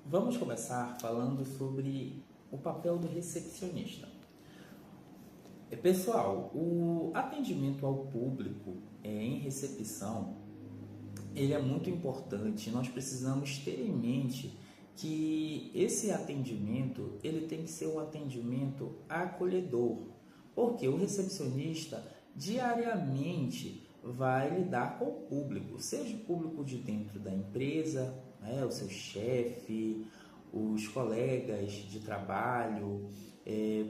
Vamos começar falando sobre o papel do recepcionista. Pessoal, o atendimento ao público em recepção, ele é muito importante. Nós precisamos ter em mente que esse atendimento, ele tem que ser um atendimento acolhedor, porque o recepcionista diariamente vai lidar com o público, seja o público de dentro da empresa, o seu chefe, os colegas de trabalho,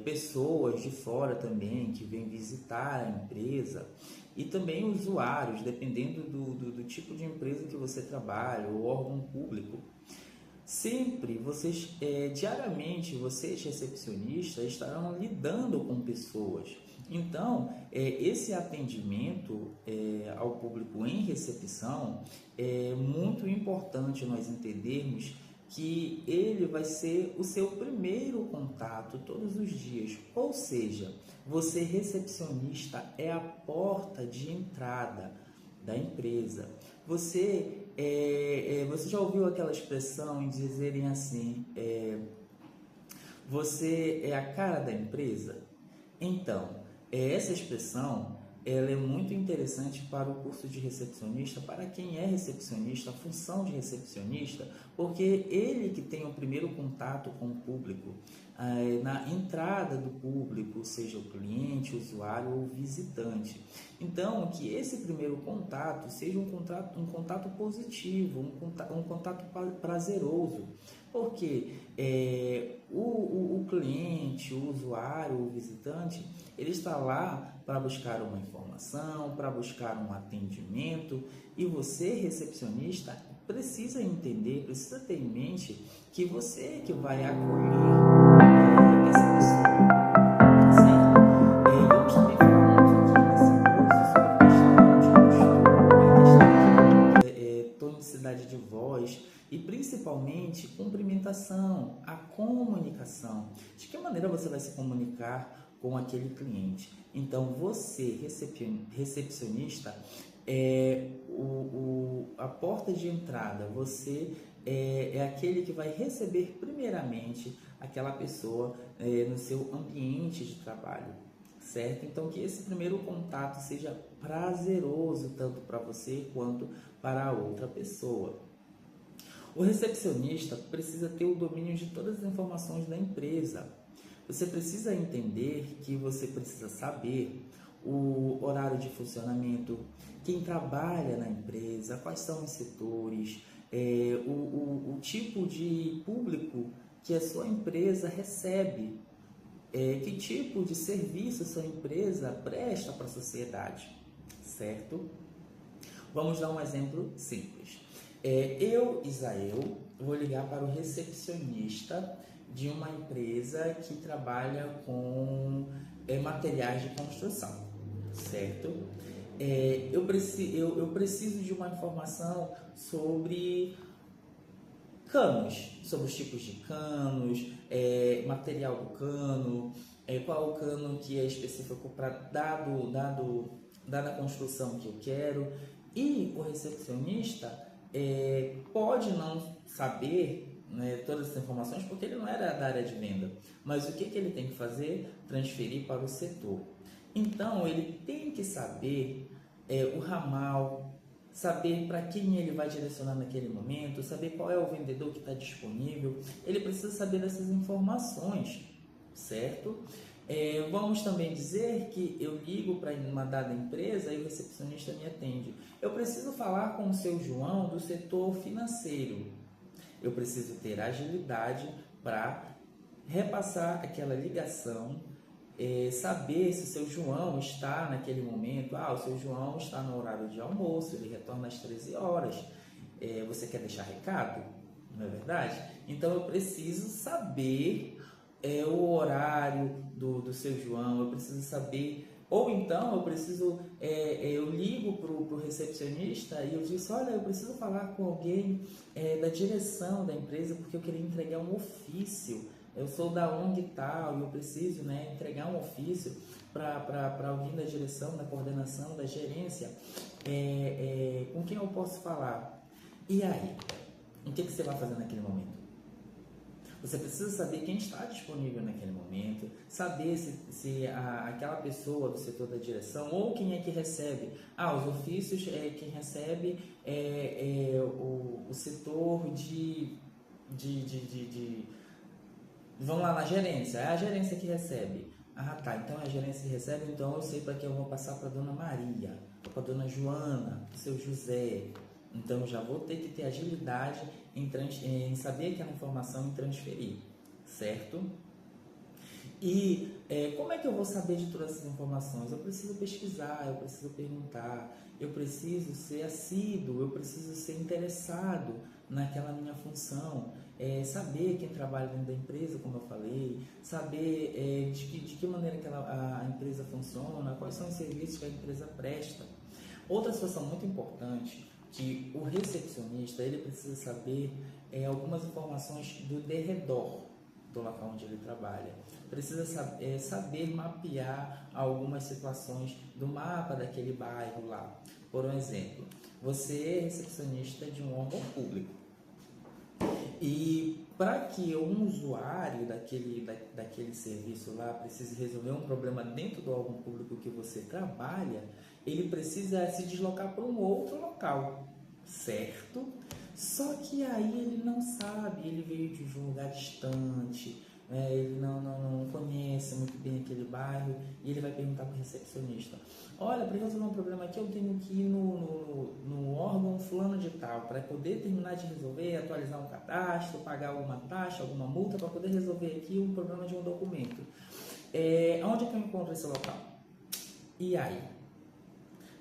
pessoas de fora também que vêm visitar a empresa e também usuários, dependendo do tipo de empresa que você trabalha, ou órgão público. Sempre diariamente, vocês recepcionistas estarão lidando com pessoas. Então, esse atendimento ao público em recepção é muito importante nós entendermos que ele vai ser o seu primeiro contato todos os dias. Ou seja, você recepcionista é a porta de entrada da empresa. Você já ouviu aquela expressão em dizerem assim, você é a cara da empresa? Então, essa expressão ela é muito interessante para o curso de recepcionista, para quem é recepcionista, a função de recepcionista, porque ele que tem o primeiro contato com o público, na entrada do público, seja o cliente, o usuário ou o visitante. Então, que esse primeiro contato seja um contato positivo, um contato prazeroso, porque o cliente, o usuário, o visitante, ele está lá para buscar uma informação, para buscar um atendimento, e você, recepcionista, precisa entender, precisa ter em mente que você que vai acolher essa pessoa, certo? Vamos também falar muito aqui nesse curso sobre a questão de postura, tonicidade de voz e principalmente cumprimentação, a comunicação. De que maneira você vai se comunicar com aquele cliente? Então, você, recepcionista, a porta de entrada, você é aquele que vai receber primeiramente aquela pessoa no seu ambiente de trabalho, certo? Então, que esse primeiro contato seja prazeroso tanto para você quanto para a outra pessoa. O recepcionista precisa ter o domínio de todas as informações da empresa. Você precisa entender que você precisa saber o horário de funcionamento, quem trabalha na empresa, quais são os setores, o tipo de público que a sua empresa recebe, que tipo de serviço a sua empresa presta para a sociedade, certo? Vamos dar um exemplo simples. Eu, Isael, vou ligar para o recepcionista de uma empresa que trabalha com materiais de construção, certo? Eu preciso de uma informação sobre canos, sobre os tipos de canos, material do cano, qual o cano que é específico para dada a construção que eu quero. E o recepcionista pode não saber todas as informações, porque ele não era da área de venda, mas o que ele tem que fazer? Transferir para o setor. Então, ele tem que saber o ramal, saber para quem ele vai direcionar naquele momento, saber qual é o vendedor que está disponível. Ele precisa saber dessas informações, certo? Vamos também dizer que eu ligo para uma dada empresa e o recepcionista me atende. Eu preciso falar com o seu João do setor financeiro. Eu preciso ter agilidade para repassar aquela ligação, saber se o seu João está naquele momento. O seu João está no horário de almoço, ele retorna às 13 horas. Você quer deixar recado? Não é verdade? Então eu preciso saber o horário do seu João, eu preciso saber, ou então eu ligo para o recepcionista e eu disse, olha, eu preciso falar com alguém da direção da empresa, porque eu queria entregar um ofício, eu sou da ONG tal, e eu preciso entregar um ofício para alguém da direção, da coordenação, da gerência, com quem eu posso falar? E aí, o que você vai fazer naquele momento? Você precisa saber quem está disponível naquele momento, saber se aquela pessoa do setor da direção ou quem é que recebe. Os ofícios, quem recebe o setor vamos lá na gerência, é a gerência que recebe. Tá, então é a gerência que recebe, então eu sei para que eu vou passar para a dona Maria, para a dona Joana, para o seu José. Então eu já vou ter que ter agilidade em saber aquela informação e transferir, certo? E como é que eu vou saber de todas essas informações? Eu preciso pesquisar, eu preciso perguntar, eu preciso ser assíduo, eu preciso ser interessado naquela minha função, saber quem trabalha dentro da empresa, como eu falei, saber de que maneira que a empresa funciona, quais são os serviços que a empresa presta. Outra situação muito importante, que o recepcionista ele precisa saber algumas informações do derredor do local onde ele trabalha. Precisa saber mapear algumas situações do mapa daquele bairro lá. Por um exemplo, você é recepcionista de um órgão público e para que um usuário daquele serviço lá precise resolver um problema dentro do órgão público que você trabalha, ele precisa se deslocar para um outro local, certo? Só que aí ele não sabe, ele veio de um lugar distante, ele não conhece muito bem aquele bairro e ele vai perguntar para o recepcionista: olha, para resolver um problema aqui eu tenho que ir no órgão fulano de tal para poder terminar de resolver, atualizar um cadastro, pagar alguma taxa, alguma multa para poder resolver aqui um problema de um documento. Onde é que eu encontro esse local? E aí?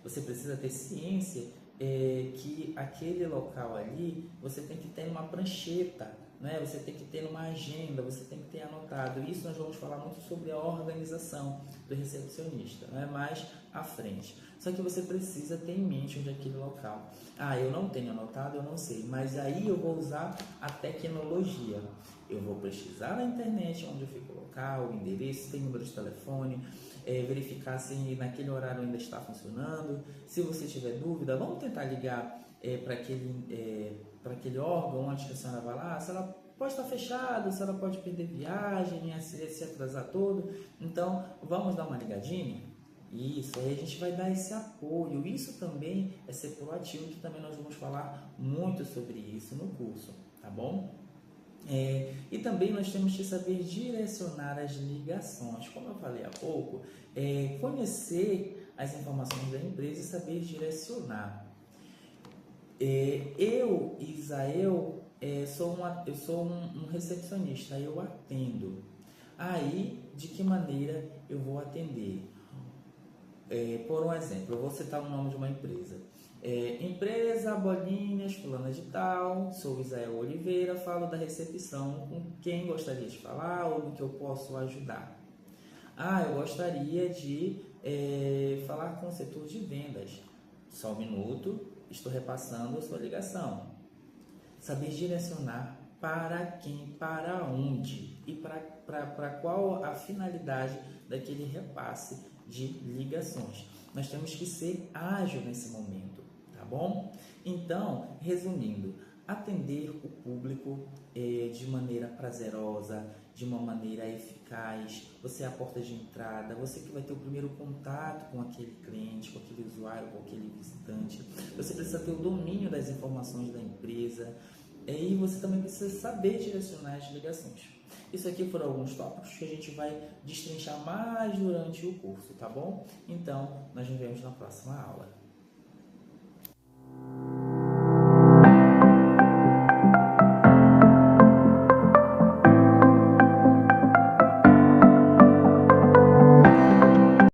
Você precisa ter ciência que aquele local ali você tem que ter uma prancheta, né? Você tem que ter uma agenda, você tem que ter anotado. Isso nós vamos falar muito sobre a organização do recepcionista, né? Mais à frente. Só que você precisa ter em mente onde é aquele local. Eu não tenho anotado, eu não sei, mas aí eu vou usar a tecnologia. Eu vou pesquisar na internet onde fica o local, o endereço, tem número de telefone, verificar se naquele horário ainda está funcionando. Se você tiver dúvida, vamos tentar ligar para aquele órgão antes que a senhora vá lá, se ela pode estar fechada, se ela pode perder viagem, se atrasar todo. Então, vamos dar uma ligadinha? Isso, aí a gente vai dar esse apoio. Isso também é ser proativo, que também nós vamos falar muito sobre isso no curso, tá bom? E também nós temos que saber direcionar as ligações. Como eu falei há pouco, conhecer as informações da empresa e saber direcionar. Eu, Isael, eu sou um recepcionista, eu atendo. Aí, de que maneira eu vou atender? Por um exemplo, eu vou citar o nome de uma empresa. Empresa Bolinhas, fulana de tal, sou Isael Oliveira, falo da recepção, com quem gostaria de falar ou no que eu posso ajudar? Eu gostaria de falar com o setor de vendas. Só um minuto, estou repassando a sua ligação. Saber direcionar para quem, para onde e para qual a finalidade daquele repasse de ligações. Nós temos que ser ágil nesse momento, tá bom? Então, resumindo, atender o público de maneira prazerosa, de uma maneira eficaz. Você é a porta de entrada, você que vai ter o primeiro contato com aquele cliente, com aquele usuário, com aquele visitante. Você precisa ter o domínio das informações da empresa e você também precisa saber direcionar as ligações. Isso aqui foram alguns tópicos que a gente vai destrinchar mais durante o curso, tá bom? Então, nós nos vemos na próxima aula.